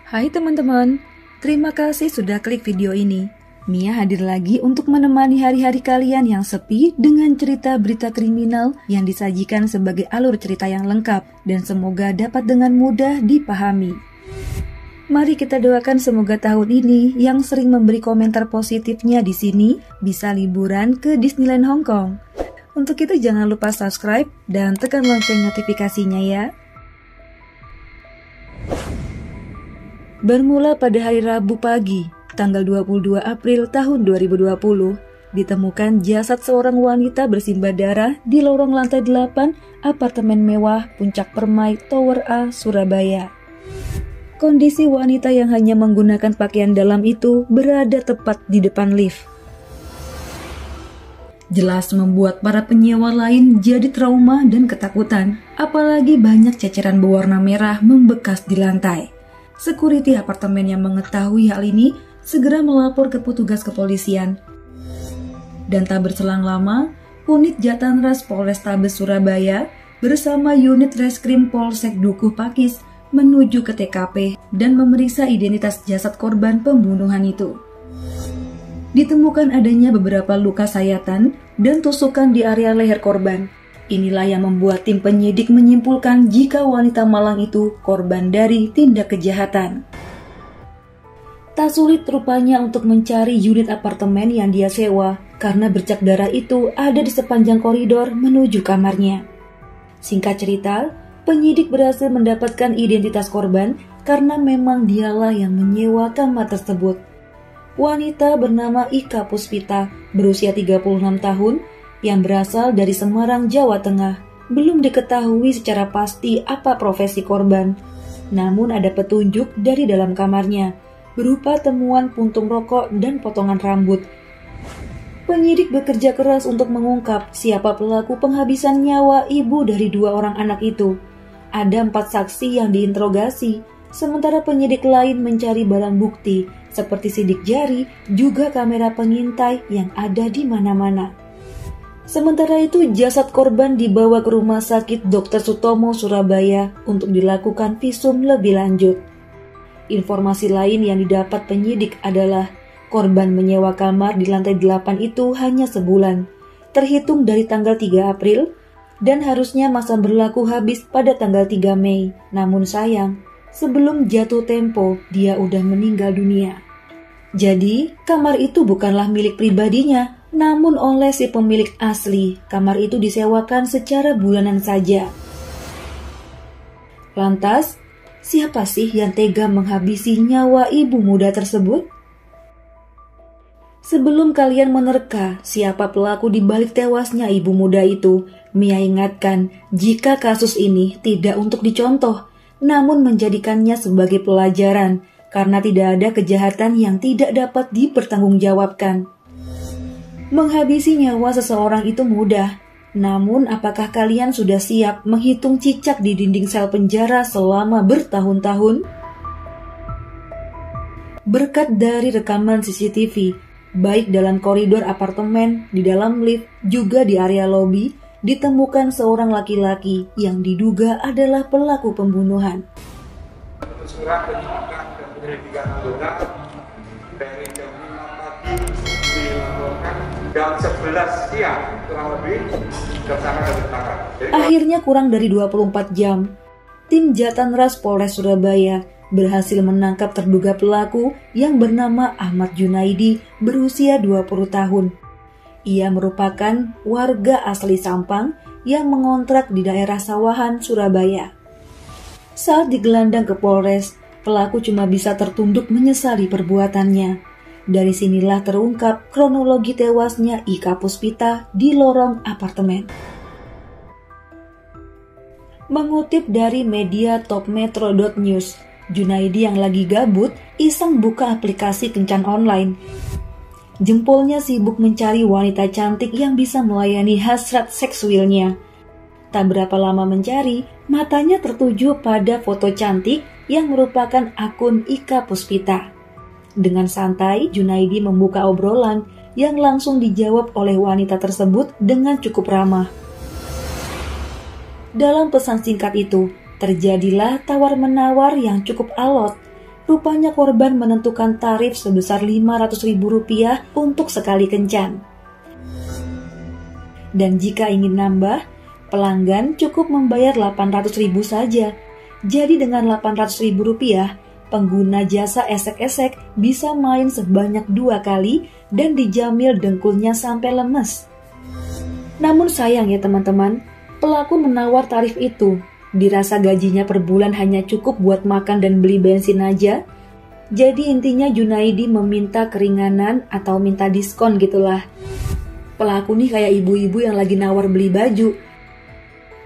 Hai teman-teman, terima kasih sudah klik video ini. Mia hadir lagi untuk menemani hari-hari kalian yang sepi dengan cerita berita kriminal yang disajikan sebagai alur cerita yang lengkap dan semoga dapat dengan mudah dipahami. Mari kita doakan semoga tahun ini yang sering memberi komentar positifnya di sini bisa liburan ke Disneyland Hong Kong. Untuk itu jangan lupa subscribe dan tekan lonceng notifikasinya ya. Bermula pada hari Rabu pagi, tanggal 22 April tahun 2020, ditemukan jasad seorang wanita bersimbah darah di lorong lantai 8 apartemen mewah Puncak Permai Tower A, Surabaya. Kondisi wanita yang hanya menggunakan pakaian dalam itu berada tepat di depan lift. Jelas membuat para penyewa lain jadi trauma dan ketakutan, apalagi banyak ceceran berwarna merah membekas di lantai. Security apartemen yang mengetahui hal ini segera melapor ke petugas kepolisian. Dan tak berselang lama, unit Jatanras Polrestabes Surabaya bersama unit Reskrim Polsek Dukuh Pakis menuju ke TKP dan memeriksa identitas jasad korban pembunuhan itu. Ditemukan adanya beberapa luka sayatan dan tusukan di area leher korban. Inilah yang membuat tim penyidik menyimpulkan jika wanita malang itu korban dari tindak kejahatan. Tak sulit rupanya untuk mencari unit apartemen yang dia sewa karena bercak darah itu ada di sepanjang koridor menuju kamarnya. Singkat cerita, penyidik berhasil mendapatkan identitas korban karena memang dialah yang menyewa kamar tersebut. Wanita bernama Ika Puspita, berusia 36 tahun, yang berasal dari Semarang, Jawa Tengah. Belum diketahui secara pasti apa profesi korban. Namun ada petunjuk dari dalam kamarnya, berupa temuan puntung rokok dan potongan rambut. Penyidik bekerja keras untuk mengungkap siapa pelaku penghabisan nyawa ibu dari 2 orang anak itu. Ada 4 saksi yang diinterogasi, sementara penyidik lain mencari barang bukti, seperti sidik jari, juga kamera pengintai yang ada di mana-mana. Sementara itu, jasad korban dibawa ke Rumah Sakit Dr. Sutomo, Surabaya untuk dilakukan visum lebih lanjut. Informasi lain yang didapat penyidik adalah korban menyewa kamar di lantai 8 itu hanya sebulan, terhitung dari tanggal 3 April, dan harusnya masa berlaku habis pada tanggal 3 Mei. Namun sayang, sebelum jatuh tempo, dia udah meninggal dunia. Jadi, kamar itu bukanlah milik pribadinya, namun oleh si pemilik asli. Kamar itu disewakan secara bulanan saja. Lantas, siapa sih yang tega menghabisi nyawa ibu muda tersebut? Sebelum kalian menerka siapa pelaku di balik tewasnya ibu muda itu, Mia ingatkan jika kasus ini tidak untuk dicontoh, namun menjadikannya sebagai pelajaran karena tidak ada kejahatan yang tidak dapat dipertanggungjawabkan. Menghabisi nyawa seseorang itu mudah, namun apakah kalian sudah siap menghitung cicak di dinding sel penjara selama bertahun-tahun? Berkat dari rekaman CCTV, baik dalam koridor apartemen, di dalam lift, juga di area lobi, ditemukan seorang laki-laki yang diduga adalah pelaku pembunuhan. Surat penyidikan dan penyelidikan anggota dari jam 5 pagi dilaporkan jam 11 siang kurang lebih tersangka ditangkap. Akhirnya kurang dari 24 jam, tim Jatanras Polres Surabaya berhasil menangkap terduga pelaku yang bernama Ahmad Junaidi berusia 20 tahun. Ia merupakan warga asli Sampang yang mengontrak di daerah Sawahan, Surabaya. Saat digelandang ke Polres, pelaku cuma bisa tertunduk menyesali perbuatannya. Dari sinilah terungkap kronologi tewasnya Ika Puspita di lorong apartemen. Mengutip dari media topmetro.news, Junaidi yang lagi gabut iseng buka aplikasi kencan online. Jempolnya sibuk mencari wanita cantik yang bisa melayani hasrat seksualnya. Tak berapa lama mencari, matanya tertuju pada foto cantik yang merupakan akun Ika Puspita. Dengan santai, Junaidi membuka obrolan yang langsung dijawab oleh wanita tersebut dengan cukup ramah. Dalam pesan singkat itu, terjadilah tawar-menawar yang cukup alot. Rupanya korban menentukan tarif sebesar Rp500.000 untuk sekali kencan. Dan jika ingin nambah, pelanggan cukup membayar Rp800.000 saja. Jadi dengan Rp800.000, pengguna jasa esek-esek bisa main sebanyak 2 kali dan dijamil dengkulnya sampai lemes. Namun sayang ya teman-teman, pelaku menawar tarif itu. Dirasa gajinya per bulan hanya cukup buat makan dan beli bensin aja. Jadi intinya Junaidi meminta keringanan atau minta diskon gitulah. Pelaku nih kayak ibu-ibu yang lagi nawar beli baju.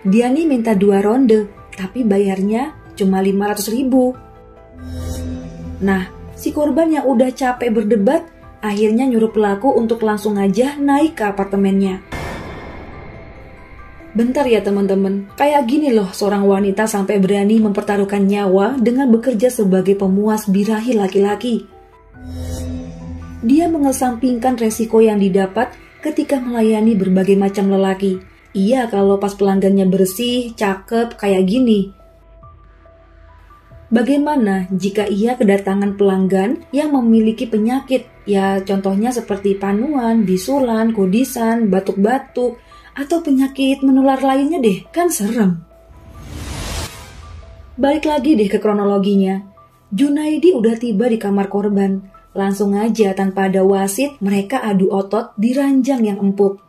Dia nih minta 2 ronde, tapi bayarnya cuma Rp500.000. Nah, si korban yang udah capek berdebat, akhirnya nyuruh pelaku untuk langsung aja naik ke apartemennya. Bentar ya teman-teman, kayak gini loh seorang wanita sampai berani mempertaruhkan nyawa dengan bekerja sebagai pemuas birahi laki-laki. Dia mengesampingkan resiko yang didapat ketika melayani berbagai macam lelaki. Iya kalau pas pelanggannya bersih, cakep, kayak gini. Bagaimana jika ia kedatangan pelanggan yang memiliki penyakit? Ya contohnya seperti panuan, bisulan, kudisan, batuk-batuk, atau penyakit menular lainnya deh, kan serem. Balik lagi deh ke kronologinya. Junaidi udah tiba di kamar korban. Langsung aja tanpa ada wasit, mereka adu otot di ranjang yang empuk.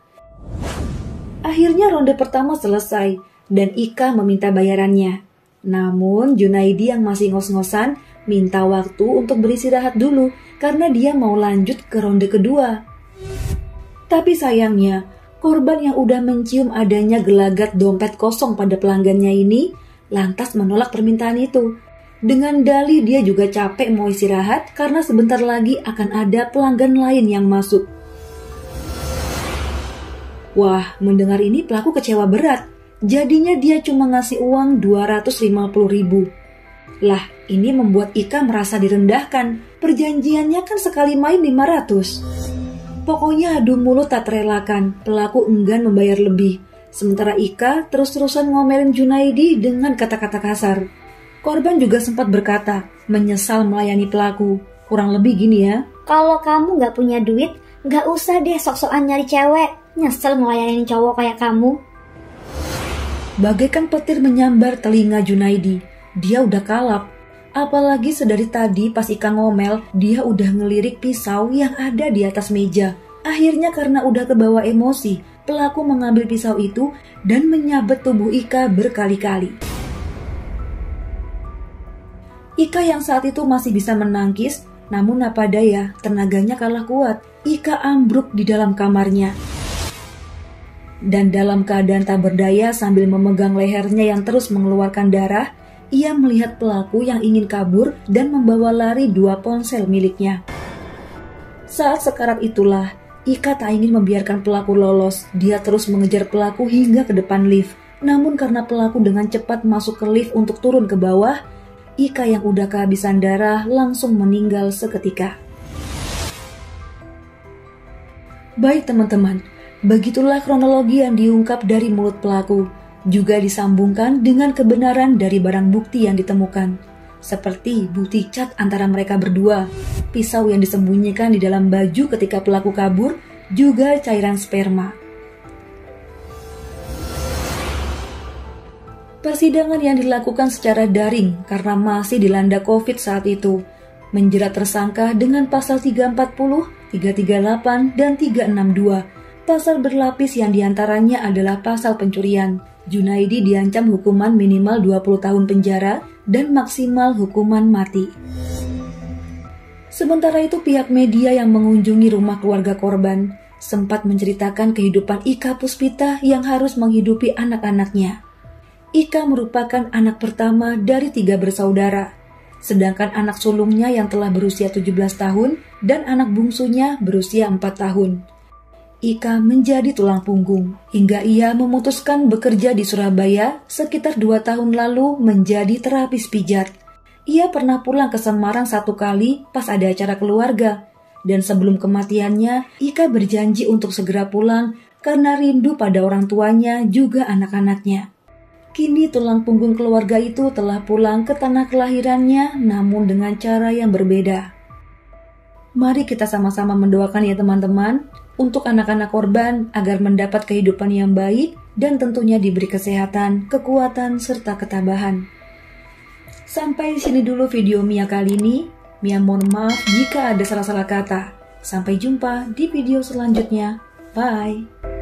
Akhirnya ronde pertama selesai, dan Ika meminta bayarannya. Namun Junaidi yang masih ngos-ngosan minta waktu untuk beristirahat dulu, karena dia mau lanjut ke ronde kedua. Tapi sayangnya, korban yang udah mencium adanya gelagat dompet kosong pada pelanggannya ini lantas menolak permintaan itu. Dengan dalih dia juga capek mau istirahat karena sebentar lagi akan ada pelanggan lain yang masuk. Wah, mendengar ini pelaku kecewa berat. Jadinya dia cuma ngasih uang Rp250.000. Lah, ini membuat Ika merasa direndahkan. Perjanjiannya kan sekali main 500. Pokoknya adu mulut tak terelakkan, pelaku enggan membayar lebih. Sementara Ika terus-terusan ngomelin Junaidi dengan kata-kata kasar. Korban juga sempat berkata, menyesal melayani pelaku. Kurang lebih gini ya. Kalau kamu gak punya duit, gak usah deh sok-sokan nyari cewek. Nyesel melayani cowok kayak kamu. Bagaikan petir menyambar telinga Junaidi. Dia udah kalap. Apalagi sedari tadi pas Ika ngomel, dia udah ngelirik pisau yang ada di atas meja. Akhirnya karena udah kebawa emosi, pelaku mengambil pisau itu dan menyabet tubuh Ika berkali-kali. Ika yang saat itu masih bisa menangkis, namun apa daya, tenaganya kalah kuat. Ika ambruk di dalam kamarnya. Dan dalam keadaan tak berdaya sambil memegang lehernya yang terus mengeluarkan darah, ia melihat pelaku yang ingin kabur dan membawa lari 2 ponsel miliknya. Saat sekarat itulah, Ika tak ingin membiarkan pelaku lolos. Dia terus mengejar pelaku hingga ke depan lift. Namun karena pelaku dengan cepat masuk ke lift untuk turun ke bawah, Ika yang udah kehabisan darah langsung meninggal seketika. Baik teman-teman, begitulah kronologi yang diungkap dari mulut pelaku. Juga disambungkan dengan kebenaran dari barang bukti yang ditemukan. Seperti bukti cat antara mereka berdua, pisau yang disembunyikan di dalam baju ketika pelaku kabur, juga cairan sperma. Persidangan yang dilakukan secara daring karena masih dilanda COVID saat itu, menjerat tersangka dengan pasal 340, 338, dan 362, pasal berlapis yang diantaranya adalah pasal pencurian. Junaidi diancam hukuman minimal 20 tahun penjara dan maksimal hukuman mati. Sementara itu pihak media yang mengunjungi rumah keluarga korban sempat menceritakan kehidupan Ika Puspita yang harus menghidupi anak-anaknya. Ika merupakan anak pertama dari 3 bersaudara, sedangkan anak sulungnya yang telah berusia 17 tahun dan anak bungsunya berusia 4 tahun. Ika menjadi tulang punggung hingga ia memutuskan bekerja di Surabaya sekitar 2 tahun lalu menjadi terapis pijat. Ia pernah pulang ke Semarang 1 kali pas ada acara keluarga, dan sebelum kematiannya Ika berjanji untuk segera pulang karena rindu pada orang tuanya juga anak-anaknya. Kini tulang punggung keluarga itu telah pulang ke tanah kelahirannya, namun dengan cara yang berbeda. Mari kita sama-sama mendoakan ya teman-teman, untuk anak-anak korban agar mendapat kehidupan yang baik dan tentunya diberi kesehatan, kekuatan, serta ketabahan. Sampai sini dulu video Mia kali ini. Mia mohon maaf jika ada salah-salah kata. Sampai jumpa di video selanjutnya. Bye!